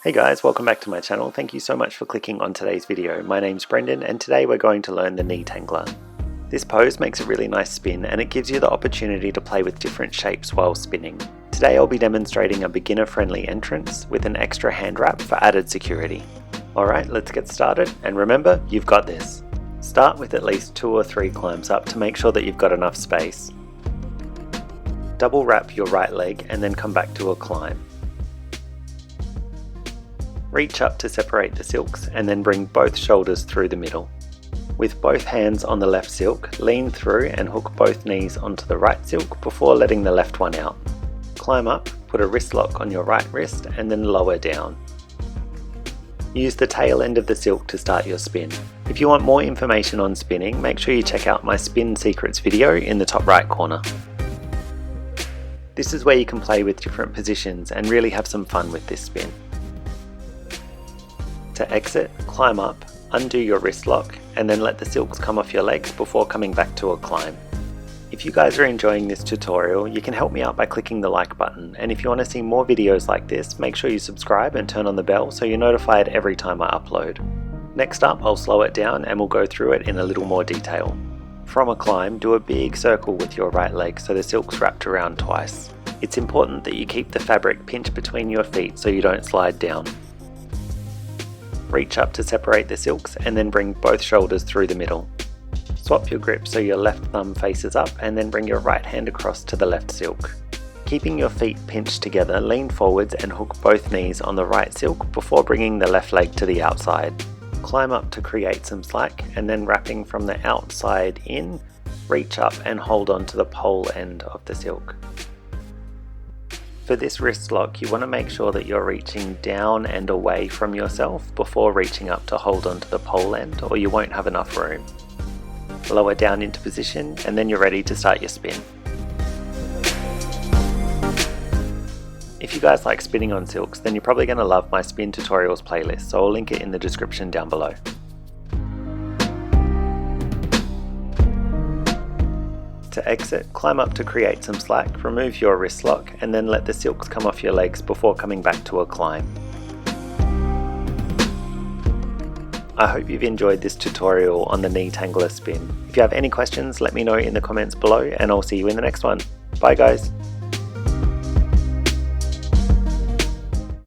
Hey guys, welcome back to my channel. Thank you so much for clicking on today's video. My name's Brendan and today we're going to learn the knee tangler. This pose makes a really nice spin and it gives you the opportunity to play with different shapes while spinning. Today I'll be demonstrating a beginner friendly entrance with an extra hand wrap for added security. Alright, let's get started and remember, you've got this. Start with at least 2 or 3 climbs up to make sure that you've got enough space. Double wrap your right leg and then come back to a climb. Reach up to separate the silks and then bring both shoulders through the middle. With both hands on the left silk, lean through and hook both knees onto the right silk before letting the left one out. Climb up, put a wrist lock on your right wrist and then lower down. Use the tail end of the silk to start your spin. If you want more information on spinning, make sure you check out my Spin Secrets video in the top right corner. This is where you can play with different positions and really have some fun with this spin. To exit, climb up, undo your wrist lock, and then let the silks come off your legs before coming back to a climb. If you guys are enjoying this tutorial, you can help me out by clicking the like button, and if you want to see more videos like this, make sure you subscribe and turn on the bell so you're notified every time I upload. Next up, I'll slow it down and we'll go through it in a little more detail. From a climb, do a big circle with your right leg so the silk's wrapped around twice. It's important that you keep the fabric pinched between your feet so you don't slide down. Reach up to separate the silks and then bring both shoulders through the middle. Swap your grip so your left thumb faces up and then bring your right hand across to the left silk. Keeping your feet pinched together, lean forwards and hook both knees on the right silk before bringing the left leg to the outside. Climb up to create some slack and then wrapping from the outside in, reach up and hold on to the pole end of the silk. For this wrist lock, you want to make sure that you're reaching down and away from yourself before reaching up to hold onto the pole end or you won't have enough room. Lower down into position and then you're ready to start your spin. If you guys like spinning on silks, then you're probably going to love my spin tutorials playlist, so I'll link it in the description down below. To exit, climb up to create some slack, remove your wrist lock and then let the silks come off your legs before coming back to a climb. I hope you've enjoyed this tutorial on the knee tangler spin. If you have any questions, let me know in the comments below and I'll see you in the next one. Bye guys!